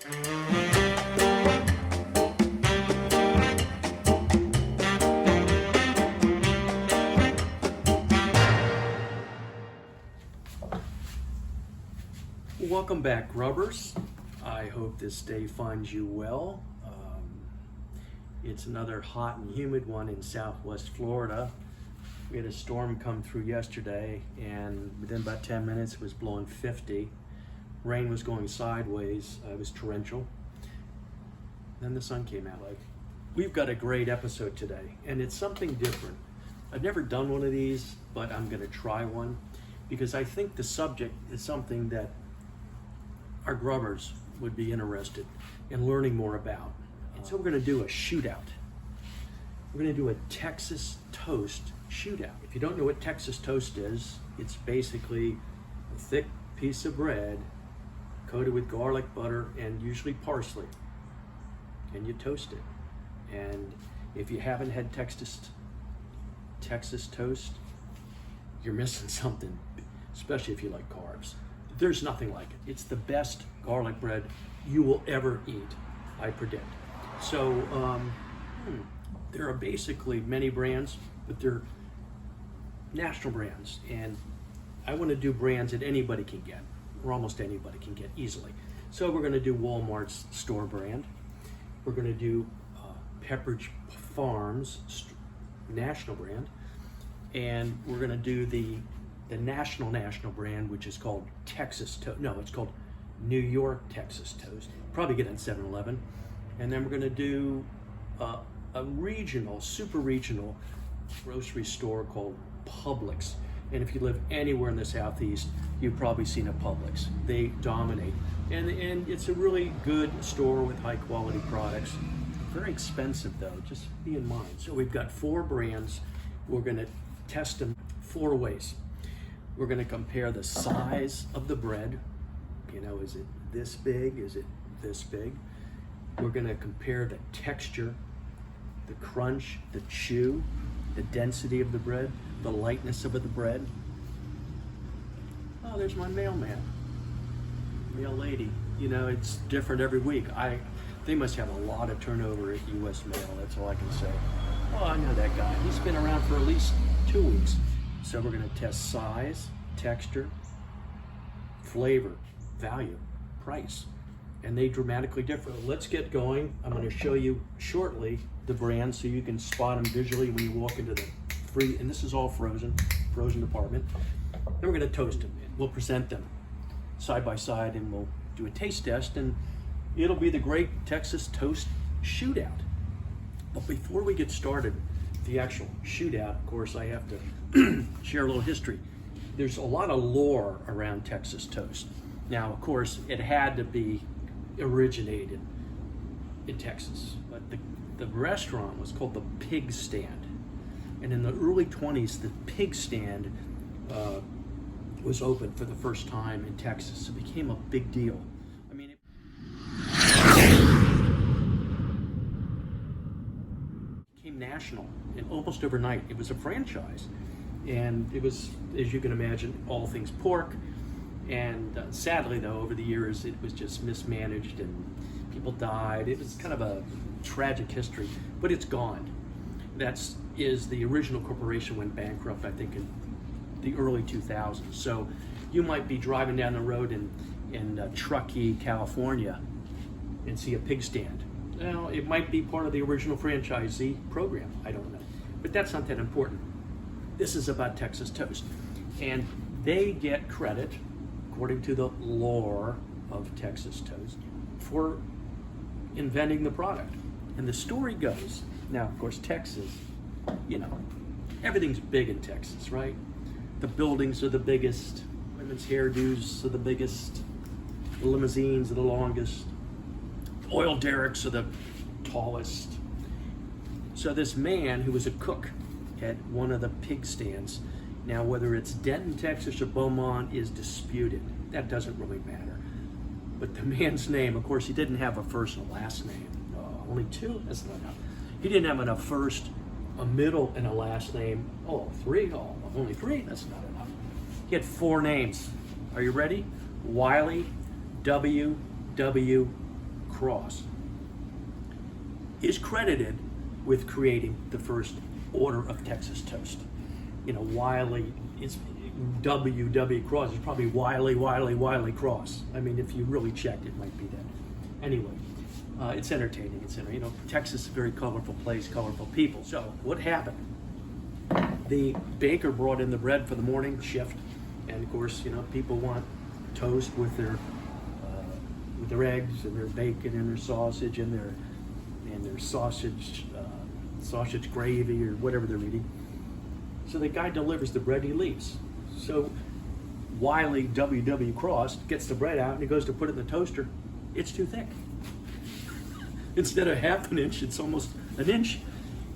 Welcome back, grubbers. I hope this day finds you well. It's another hot and humid one in Southwest Florida. We had a storm come through yesterday, and within about 10 minutes it was blowing 50. Rain was going sideways. It was torrential. Then the sun came out. We've got a great episode today, and it's something different. I've never done one of these, but I'm going to try one because I think the subject is something that our grubbers would be interested in learning more about. And so we're going to do a shootout. We're going to do a Texas toast shootout. If you don't know what Texas toast is, it's basically a thick piece of bread coated with garlic, butter, and usually parsley. And you toast it. And if you haven't had Texas toast, you're missing something, especially if you like carbs. There's nothing like it. It's the best garlic bread you will ever eat, I predict. So there are basically many brands, but they're national brands. And I want to do brands that anybody can get, or almost anybody can get easily. So we're going to do Walmart's store brand. We're going to do Pepperidge Farm's national brand. And we're going to do the national brand, which is called Texas Toast. No, it's called New York Texas Toast. Probably get it in 7-Eleven. And then we're going to do a regional, super regional grocery store called Publix. And if you live anywhere in the Southeast, you've probably seen a Publix. They dominate. And it's a really good store with high quality products. Very expensive though, just be in mind. So we've got 4 brands. We're going to test them 4 ways. We're going to compare the size of the bread. You know, is it this big? Is it this big? We're going to compare the texture, the crunch, the chew, the density of the bread, the lightness of the bread. Oh, there's my mailman, mail lady. You know, it's different every week. They must have a lot of turnover at U.S. Mail. That's all I can say. Oh, I know that guy. He's been around for at least 2 weeks. So we're going to test size, texture, flavor, value, price, and they dramatically differ. Let's get going. I'm going to show you shortly the brands so you can spot them visually when you walk into the free, and this is all frozen department. Then we're going to toast them. We'll present them side by side and we'll do a taste test, and it'll be the great Texas toast shootout. But before we get started, the actual shootout, of course, I have to share a little history. There's a lot of lore around Texas toast. Now, of course, it had to be originated in Texas, but the restaurant was called the Pig Stand. And in the early 20s, the Pig Stand was opened for the first time in Texas. It became a big deal. I mean, it became national, and almost overnight. It was a franchise. And it was, as you can imagine, all things pork. And sadly, though, over the years, it was just mismanaged and people died. It was kind of a tragic history, but it's gone. That is the original corporation went bankrupt, I think, in the early 2000s. So you might be driving down the road in Truckee, California, and see a pig stand. Well, it might be part of the original franchisee program. I don't know. But that's not that important. This is about Texas toast. And they get credit, according to the lore of Texas toast, for inventing the product. And the story goes, now, of course, Texas, you know, everything's big in Texas, right? The buildings are the biggest, women's hairdos are the biggest, the limousines are the longest, oil derricks are the tallest. So this man who was a cook at one of the pig stands, now whether it's Denton, Texas or Beaumont is disputed. That doesn't really matter. But the man's name, of course, he didn't have a first and a last name. Only 2? That's not enough. He didn't have enough first, a middle, and a last name. Oh, 3? Oh, only 3? That's not enough. He had 4 names. Are you ready? Wiley W. Cross, is credited with creating the first order of Texas toast. You know, Wiley, it's W.W. Cross. It's probably Wiley Cross. I mean, if you really checked, it might be that. Anyway, it's entertaining. You know, Texas is a very colorful place, colorful people. So what happened? The baker brought in the bread for the morning shift, and of course, you know, people want toast with their eggs and their bacon and their sausage and their sausage gravy or whatever they're eating. So the guy delivers the bread and he leaves. So Wiley W.W. Cross gets the bread out and he goes to put it in the toaster. It's too thick. Instead of half an inch, it's almost an inch.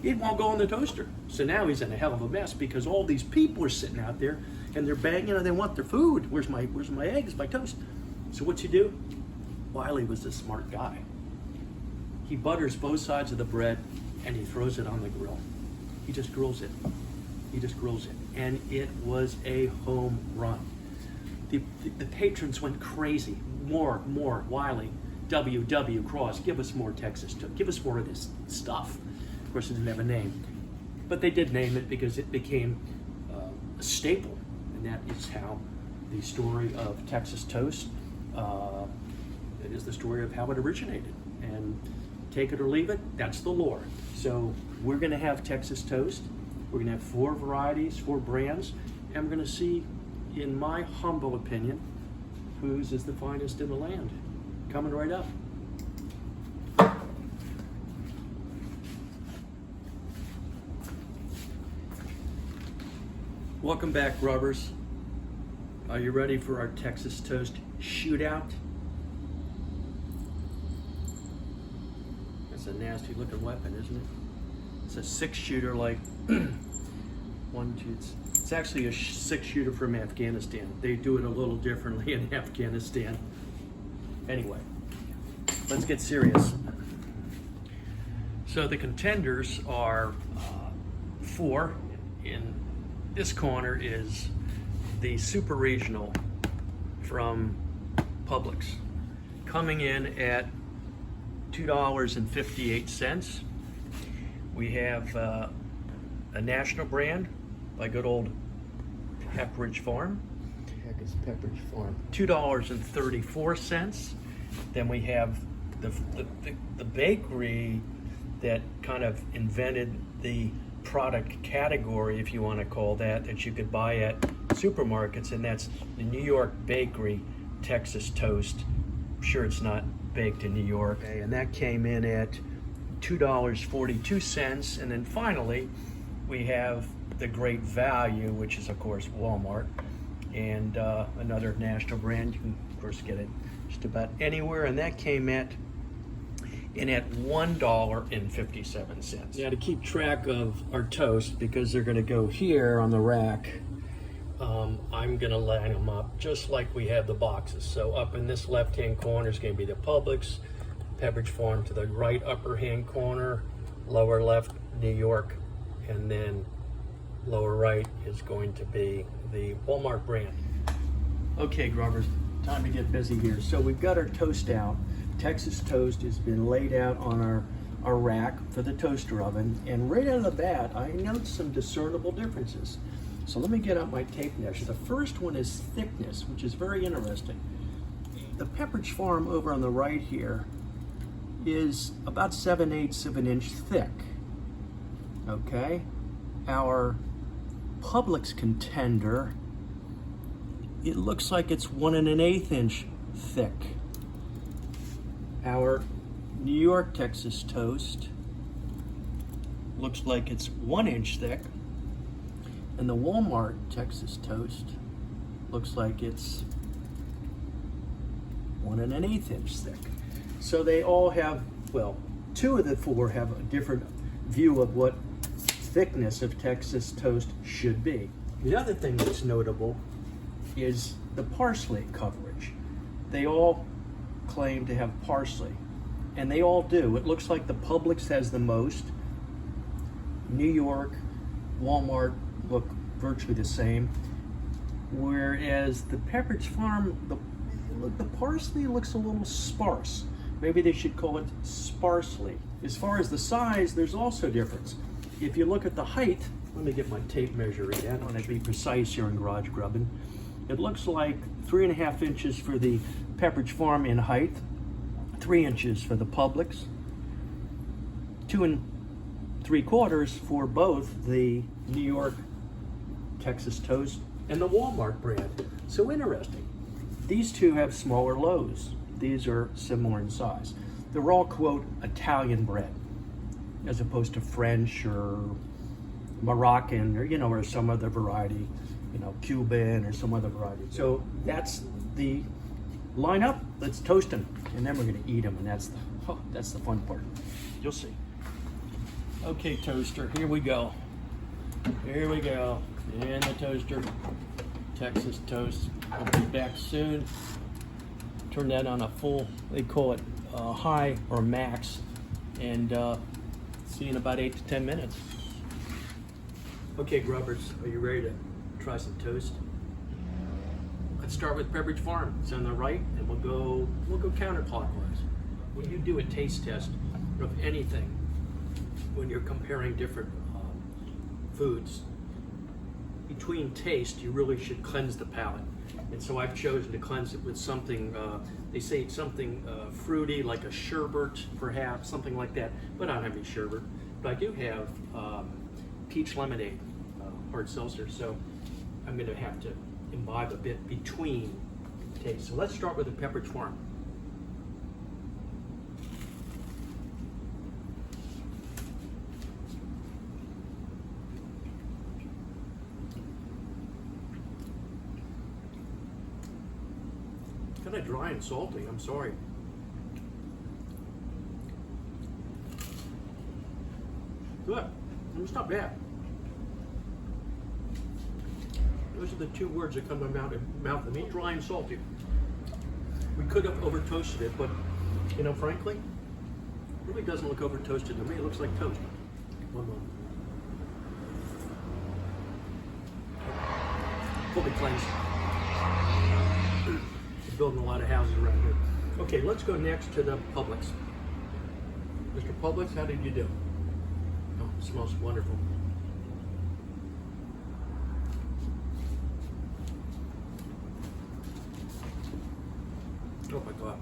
It won't go in the toaster. So now he's in a hell of a mess because all these people are sitting out there and they're banging, you know, they want their food. Where's my eggs, my toast? So what you do? Wiley was a smart guy. He butters both sides of the bread and he throws it on the grill. He just grills it. And it was a home run. The patrons went crazy. More, Wiley, W.W. Cross, give us more Texas toast. Give us more of this stuff. Of course, it didn't have a name. But they did name it because it became a staple. And that is how the story of Texas toast, it is the story of how it originated. And take it or leave it, that's the lore. So we're gonna have Texas toast. We're gonna have 4 varieties, 4 brands, and we're gonna see, in my humble opinion, whose is the finest in the land. Coming right up. Welcome back, grubbers. Are you ready for our Texas toast shootout? That's a nasty looking weapon, isn't it? It's a 6-shooter like it's actually a 6-shooter from Afghanistan. They do it a little differently in Afghanistan. Anyway, let's get serious. So the contenders are 4. In this corner is the super regional from Publix, coming in at $2.58. We have a national brand by good old Pepperidge Farm. What the heck is Pepperidge Farm? $2.34. Then we have the bakery that kind of invented the product category, if you want to call that you could buy at supermarkets, and that's the New York Bakery Texas Toast. I'm sure it's not baked in New York. Okay, and that came in at $2.42. And then finally, we have the great value, which is of course Walmart, and another national brand. You can of course get it just about anywhere, and that came in at $1.57. Yeah, to keep track of our toast, because they're going to go here on the rack, I'm going to line them up just like we have the boxes. So up in this left-hand corner is going to be the Publix, Pepperidge Farm to the right upper hand corner, lower left New York, and then lower right is going to be the Walmart brand. Okay, grubbers, time to get busy here. So we've got our toast out. Texas toast has been laid out on our rack for the toaster oven, and right out of the bat, I note some discernible differences. So let me get out my tape measure. The first one is thickness, which is very interesting. The Pepperidge Farm over on the right here is about 7/8 of an inch thick. Okay, our Publix contender, it looks like it's 1 1/8 inch thick. Our New York Texas toast looks like it's 1 inch thick, and the Walmart Texas toast looks like it's 1 1/8 inch thick. So they all have, well, 2 of the 4 have a different view of what thickness of Texas toast should be. The other thing that's notable is the parsley coverage. They all claim to have parsley, and they all do. It looks like the Publix has the most. New York, Walmart look virtually the same, whereas the Pepperidge Farm, the parsley looks a little sparse. Maybe they should call it sparsely. As far as the size, there's also a difference. If you look at the height, let me get my tape measure again. I want to be precise here in garage grubbing. It looks like 3.5 inches for the Pepperidge Farm in height, 3 inches for the Publix, 2 3/4 for both the New York Texas Toast and the Walmart brand. So interesting. These two have smaller loaves. These are similar in size. They're all, quote, Italian bread, as opposed to French or Moroccan or, or some other variety, Cuban or some other variety. So that's the lineup. Let's toast them, and then we're gonna eat them, and that's the fun part. You'll see. Okay, toaster, here we go. Here we go. In the toaster, Texas toast. I'll be back soon. Turn that on a full, they call it high or max, and see you in about 8 to 10 minutes. Okay, grubbers, are you ready to try some toast? Let's start with Pepperidge Farm. It's on the right, and we'll go counterclockwise. When you do a taste test of anything, when you're comparing different foods, between taste, you really should cleanse the palate. And so I've chosen to cleanse it with something, they say something fruity, like a sherbet, perhaps, something like that. But I don't have any sherbet. But I do have peach lemonade, hard seltzer. So I'm gonna have to imbibe a bit between tastes. So let's start with the Pepperidge Farm. Kind of dry and salty, I'm sorry. Good, it's not bad. Those are the two words that come to my mouth to me, dry and salty. We could have over toasted it, but frankly, it really doesn't look over toasted to me. It looks like toast. One moment. Fully cleansed. Building a lot of houses around here. Okay, let's go next to the Publix. Mr. Publix, how did you do? Oh, it smells wonderful. Oh my God.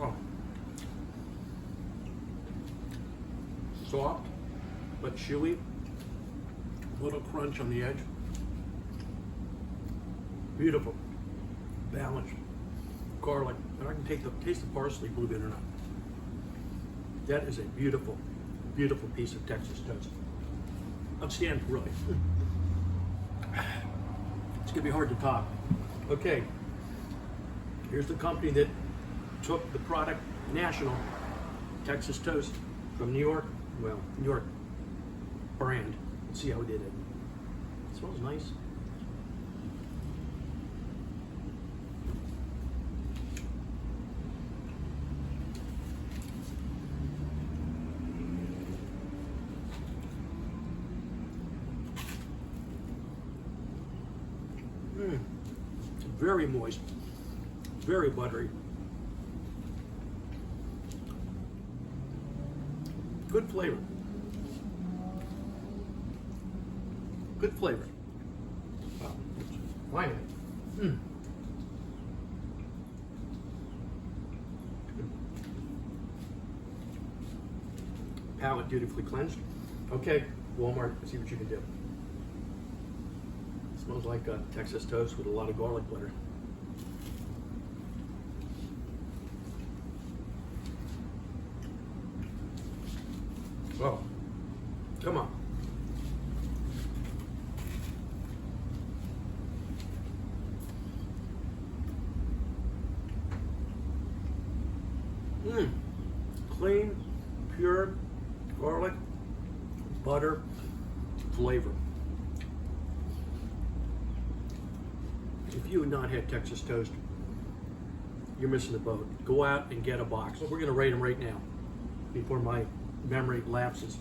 Oh. Soft, but chewy. A little crunch on the edge. Beautiful, balanced, garlic. And I can taste the parsley, believe it or not. That is a beautiful, beautiful piece of Texas toast. Outstanding, really. It's gonna be hard to top. Okay, here's the company that took the product national, Texas Toast, from New York, New York brand. Let's see how we did it. It smells nice. Very moist, very buttery. Good flavor. Good flavor. Wow. Finally. Palate dutifully cleansed. Okay, Walmart, let's see what you can do. Smells like a Texas toast with a lot of garlic butter. Oh, come on. Clean, pure garlic, butter, flavor. If you have not had Texas toast, you're missing the boat. Go out and get a box. We're gonna rate them right now before my memory lapses.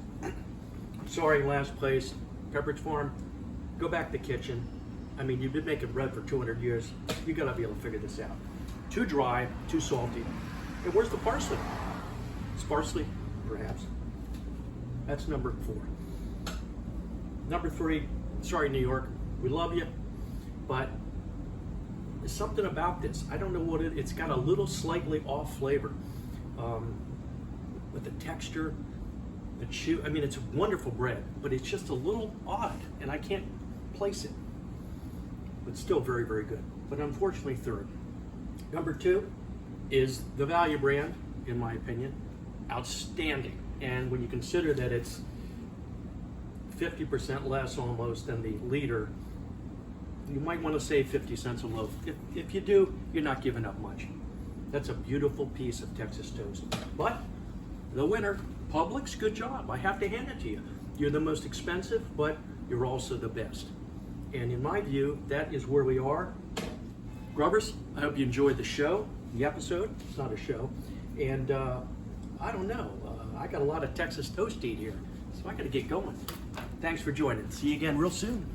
Sorry, last place, Pepperidge Farm. Go back to the kitchen, I mean, you've been making bread for 200 years. You gotta be able to figure this out. Too dry, too salty. And where's the parsley? Sparsely, perhaps. That's number 4. Number 3, sorry New York, we love you, but there's something about this. I don't know what it's got a little slightly off flavor. With the texture, the chew, I mean, it's a wonderful bread, but it's just a little odd, and I can't place it. But still very, very good. But unfortunately, 3rd. Number 2 is the value brand, in my opinion. Outstanding. And when you consider that it's 50% less almost than the leader, you might want to save 50 cents a loaf. If you do, you're not giving up much. That's a beautiful piece of Texas toast. But the winner, Publix, good job. I have to hand it to you. You're the most expensive, but you're also the best. And in my view, that is where we are. Grubbers, I hope you enjoyed the show, the episode. It's not a show. And I don't know, I got a lot of Texas toast to eat here, so I gotta get going. Thanks for joining. See you again real soon.